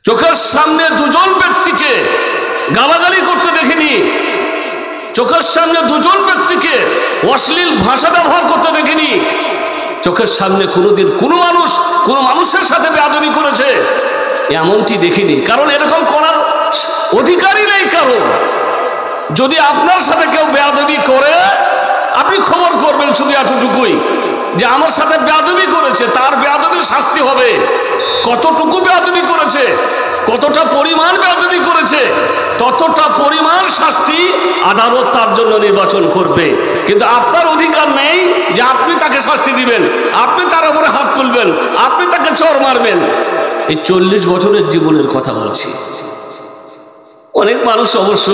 চোখের সামনে দুজন ব্যক্তিকে গালাগালি করতে দেখিনি, চোখের সামনে দুজন ব্যক্তিকে অশ্লীল ভাষা ব্যবহার করতে দেখিনি, চোখের সামনে কোনোদিন কোনো মানুষের সাথে বেয়াদবি করেছে এমনটি দেখিনি। কারণ এরকম করার অধিকারই নেই কারো। যদি আপনার সাথে কেউ বেয়াদবি করে আপনি খবর করবেন শুধু এতটুকুই যে আমার সাথে বেয়াদবি করেছে, তার বেয়াদবির শাস্তি হবে। কতটুকু বেয়াদবি করেছে, কতটা পরিমাণ বেয়াদবি করেছে, ততটা পরিমাণ শাস্তি আদালত তার জন্য নির্বাচন করবে। কিন্তু আপনার অধিকার নেই যে আপনি তাকে শাস্তি দিবেন, আপনি তার উপরে হাত তুলবেন, আপনি তাকে চড় মারবেন। এই 40 বছরের জীবনের কথা বলছি। অনেক মানুষ অবশ্য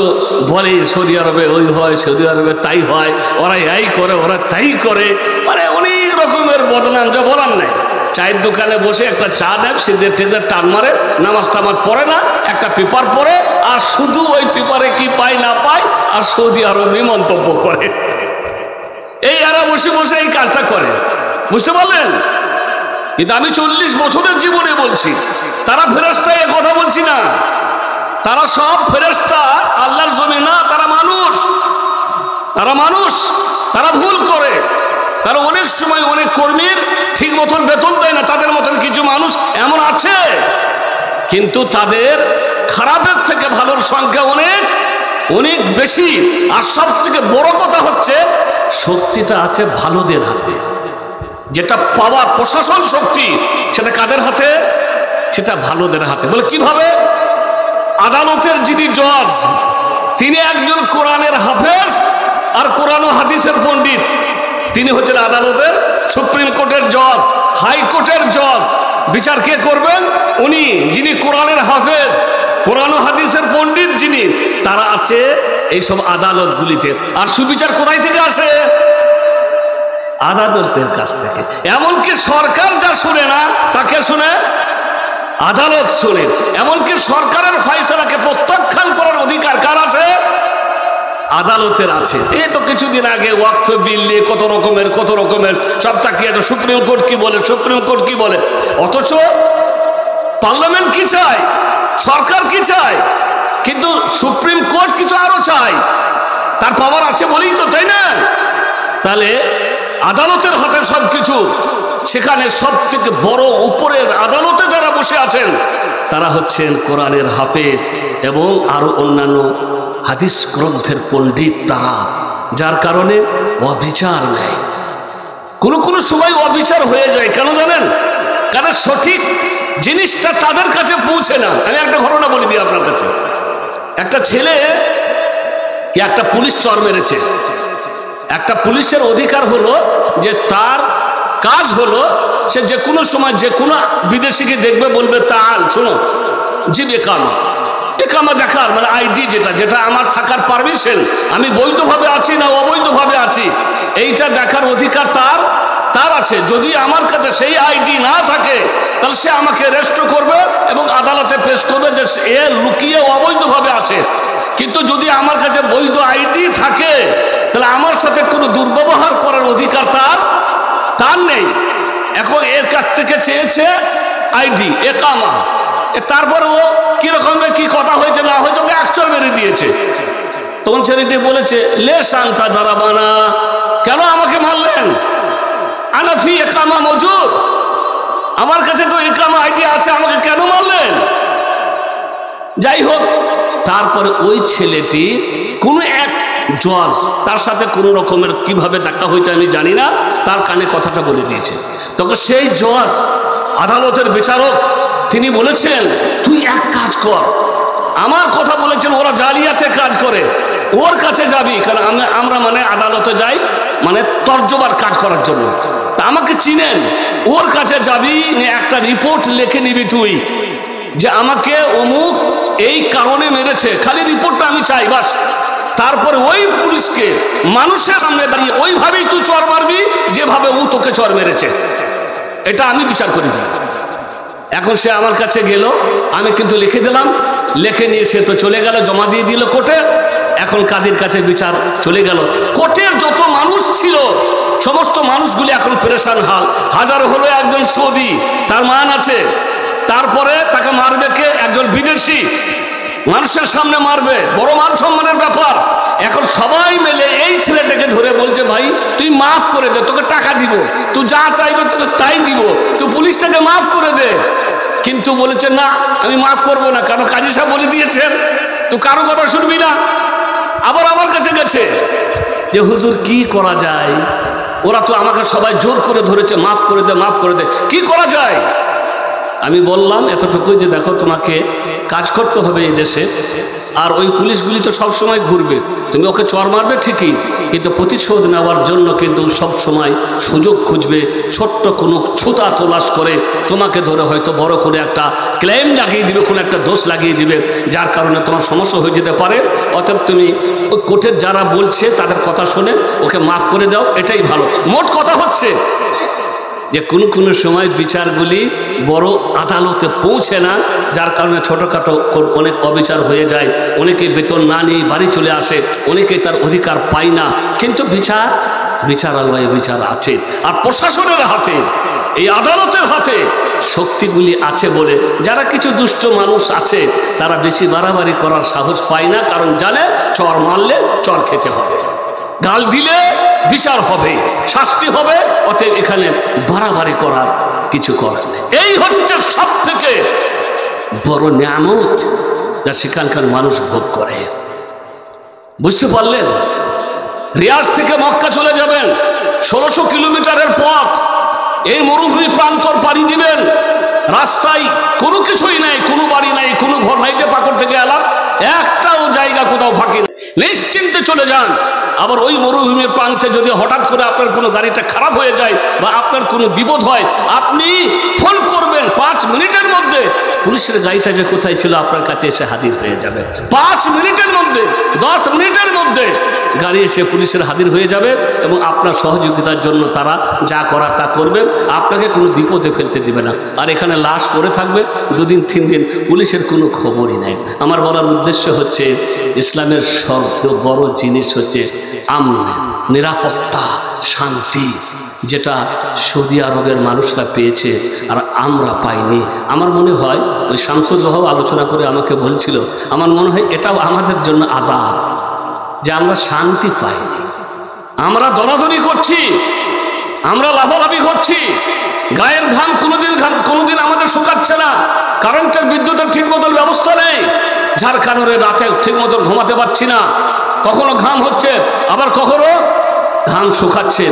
বলে সৌদি আরবে ওই হয়, সৌদি আরবে তাই হয়, ওরা এই করে, ওরা তাই করে, মানে অনেক রকমের বদনাম, যা বলার নাই। চায়ের দোকানে বসে একটা চা দেয়, সিগারেট টেদের টান মারে, নামাজ টামাজ পড়ে না, একটা পেপার পড়ে, আর শুধু ওই পেপারে কি পায় না পায় আর সৌদি আরবে মন্তব্য করে। এই এরা বসে বসে এই কাজটা করে, বুঝতে পারলেন? কিন্তু আমি 40 বছরের জীবনে বলছি, তারা ফেরেশতা, এ কথা বলছি না। তারা সব ফেরেশতা, আল্লাহর জমি না, তারা মানুষ, তারা মানুষ, তারা ভুল করে। তারা অনেক সময় অনেক কর্মীর ঠিক মতন বেতন দেয় না, তাদের মতন কিছু মানুষ এমন আছে। কিন্তু তাদের খারাপের থেকে ভালোর সংখ্যা অনেক অনেক বেশি। আর সব থেকে বড় কথা হচ্ছে শক্তিটা আছে ভালোদের হাতে। যেটা পাওয়ার প্রশাসন শক্তি সেটা কাদের হাতে? সেটা ভালোদের হাতে। বলে কিভাবে? আদালতের যিনি জজ তিনি একজন কোরআনের হাফেজ আর কোরআন ও হাদিসের পণ্ডিত। তিনি হচ্ছেন আদালতের, সুপ্রিম কোর্টের জজ, হাইকোর্টের জজ। বিচার কে করবেন? উনি, যিনি কোরআনের হাফেজ, কোরআন ও হাদিসের পণ্ডিত যিনি, তারা আছে এইসব আদালতগুলিতে। আর সুবিচার কোথায় থেকে আসে? আদালতের কাছ থেকে। এমনকি সরকার যা শুনে না তাকে শুনে আদালত শুনে। এমনকি সরকারের ফয়সালাকে প্রত্যাখ্যান করার অধিকার কার আছে? আদালতের আছে। এই তো কিছুদিন আগে ওয়াকফ বিল নিয়ে কত রকমের সব তাকিয়ে আছে, সুপ্রিম কোর্ট কি বলে, সুপ্রিম কোর্ট কি বলে। অথচ পার্লামেন্ট কি চায়, সরকার কি চায়, কিন্তু সুপ্রিম কোর্ট কিছু আরো চায়। তার পাওয়ার আছে বলেই তো, তাই না? তাহলে আদালতের হাতে সবকিছু। সেখানে সব থেকে বড় উপরের আদালতে যারা বসে আছেন তারা হচ্ছেন কোরআনের হাফেজ এবং আরো অন্যান্য হাদিস গ্রন্থের পণ্ডিত তারা, যার কারণে অবিচার নেই। কোনো সময় অবিচার হয়ে যায়। কেন জানেন? কারণ সঠিক জিনিসটা তাদের কাছে পৌঁছে না। আমি একটা ঘটনা বলে দিই আপনার কাছে। একটা ছেলে কি একটা পুলিশ চর মেরেছে। একটা পুলিশের অধিকার হলো যে তার কাজ হলো সে যে কোনো সময় যে কোনো বিদেশিকে দেখবে, বলবে তাল শোনো জিব একামা দেখার, মানে আইডি, যেটা আমার থাকার পারমিশন, আমি বৈধভাবে আছি না অবৈধভাবে আছি, এইটা দেখার অধিকার তার আছে। যদি আমার কাছে সেই আইডি না থাকে তাহলে সে আমাকে অ্যারেস্ট করবে এবং আদালতে পেশ করবে যে এ লুকিয়ে অবৈধভাবে আছে। কিন্তু যদি আমার কাছে বৈধ আইডি থাকে তাহলে আমার সাথে কোনো দুর্ব্যবহার করার অধিকার তার নেই। এখন এর কাছ থেকে চেয়েছে আইডি, একামা। তারপরে ও কিরকম কি কথা হয়েছে না হয়েছে ওকে একচর মেরে দিয়েছে। তখন ছেলেটি বলেছে, লে শান্তা দাঁড়াবানা, কেন আমাকে মারলেন? আনাফি একামা মজুদ, আমার কাছে তো একামা আইডি আছে, আমাকে কেন মারলেন? যাই হোক, তারপরে ওই ছেলেটি কোনো এক জজ, তার সাথে কোনো রকমের কিভাবে দেখা হয়েছে আমি জানি না, তার কানে কথাটা বলে দিয়েছে। তখন সেই জজ, আদালতের বিচারক, তিনি বলেছেন তুই এক কাজ কর, আমার কথা বলেছেন ওরা জালিয়াতে কাজ করে, ওর কাছে যাবি। কারণ আমরা মানে আদালতে যাই মানে তর্জমার কাজ করার জন্য, তা আমাকে চিনেন, ওর কাছে যাবি, একটা রিপোর্ট লিখে নিবি তুই যে আমাকে অমুক এই কারণে মেরেছে, খালি রিপোর্টটা আমি চাই বাস। তারপরে ওই পুলিশকে মানুষের সামনে দাঁড়িয়ে ওইভাবেই তুই চর মারবি যেভাবে ও তোকে চর মেরেছে। এটা আমি বিচার করি। এখন সে আমার কাছে গেল, আমি কিন্তু লিখে দিলাম, লিখে নিয়ে সে তো চলে গেল, জমা দিয়ে দিল কোর্টে। এখন কাজীর কাছে বিচার চলে গেল। কোর্টের যত মানুষ ছিল সমস্ত মানুষগুলি এখন পেরেশান হাল। হাজার হলো একজন সৌদি, তার মান আছে, তারপরে তাকে মারবে কে? একজন বিদেশি মানুষের সামনে মারবে, বড় মান সম্মানের ব্যাপার। এখন সবাই মিলে এই ছেলেটাকে ধরে বলছে, ভাই তুই মাফ করে দে, তোকে টাকা দিব, তুই যা চাইবে তোকে তাই দিব, তুই পুলিশটাকে মাফ করে দে। কিন্তু বলেছে না, আমি মাফ করবো না, কারণ কাজী সাহেব বলে দিয়েছেন তুই কারো কথা শুনবি না। আবার আমার কাছে গেছে যে হুজুর কি করা যায়, ওরা তো আমাকে সবাই জোর করে ধরেছে, মাফ করে দে মাফ করে দে, কি করা যায়? আমি বললাম এতটুকুই যে দেখো, তোমাকে কাজ করতে হবে এই দেশে, আর ওই পুলিশগুলি তো সবসময় ঘুরবে, তুমি ওকে চর মারবে ঠিকই, কিন্তু প্রতিশোধ নেওয়ার জন্য কিন্তু সবসময় সুযোগ খুঁজবে, ছোট্ট কোনো ছুতা তলাশ করে তোমাকে ধরে হয়তো বড় করে একটা ক্লেম লাগিয়ে দিবে, কোনো একটা দোষ লাগিয়ে দিবে, যার কারণে তোমার সমস্যা হয়ে যেতে পারে। অতএব তুমি ওই কোর্টের যারা বলছে তাদের কথা শুনে ওকে মাফ করে দাও, এটাই ভালো। মোট কথা হচ্ছে যে কোনো সময় বিচারগুলি বড় আদালতে পৌঁছে না, যার কারণে ছোটোখাটো অনেক অবিচার হয়ে যায়, অনেকে বেতন না নিয়ে বাড়ি চলে আসে, অনেকে তার অধিকার পায় না। কিন্তু বিচারালয়ে বিচার আছে, আর প্রশাসনের হাতে, এই আদালতের হাতে শক্তিগুলি আছে বলে যারা কিছু দুষ্ট মানুষ আছে তারা বেশি বাড়াবাড়ি করার সাহস পায় না, কারণ জানে চর মারলে চর খেতে হবে, গাল দিলে বিচার হবে, শাস্তি হবে। অতএব এখানে বাড়াবাড়ি করার কিছু করার নেই। এই হচ্ছে সব থেকে বড় নিয়ামত যা সেখানকার মানুষ ভোগ করে। বুঝতে পারলেন? রিয়াজ থেকে মক্কা চলে যাবেন, 1600 কিলোমিটারের পথ, এই মরুভূমি প্রান্তর পাড়ি দিবেন, রাস্তায় কোনো কিছুই নাই, কোনো বাড়ি নাই, কোনো ঘর নাই, যে পাকড় থেকে এলাম একটাও জায়গা কোথাও ফাঁকি নেই, নিশ্চিন্তে চলে যান। আবার ওই মরুভূমির প্রান্তে যদি হঠাৎ করে আপনার কোনো গাড়িটা খারাপ হয়ে যায় বা আপনার কোনো বিপদ হয়, আপনি ফোন করবেন, 5 মিনিটের মধ্যে পুলিশের গাড়িটা যে কোথায় ছিল আপনার কাছে এসে হাজির হয়ে যাবে। 5 মিনিটের মধ্যে, 10 মিনিটের মধ্যে গাড়ি এসে পুলিশের হাজির হয়ে যাবে এবং আপনার সহযোগিতার জন্য তারা যা করার তা করবে, আপনাকে কোনো বিপদে ফেলতে দিবে না। আর এখানে লাশ পড়ে থাকবে 2 দিন 3 দিন, পুলিশের কোনো খবরই নাই। আমার বলার উদ্দেশ্য হচ্ছে ইসলামের সবচেয়ে বড় জিনিস হচ্ছে আমন, নিরাপত্তা, শান্তি, যেটা সৌদি আরবের মানুষরা পেয়েছে আর আমরা পাইনি। আমার মনে হয় ওই শামসুজ্জোহা আলোচনা করে আমাকে বলছিল, আমার মনে হয় এটাও আমাদের জন্য আযাব যে আমরা শান্তি পাইনি, আমরা দরাদরি করছি, আমরা লাফালাফি করছি, গায়ের ঘাম কোনোদিন আমাদের শুকাচ্ছে না, কারেন্টের বিদ্যুতের ঠিক মতন ব্যবস্থা নেই, যার কারণে রাতে ঠিক মতন ঘুমাতে পারছি না, কখনো ঘাম হচ্ছে আবার কখনো ঘাম শুকাচ্ছে।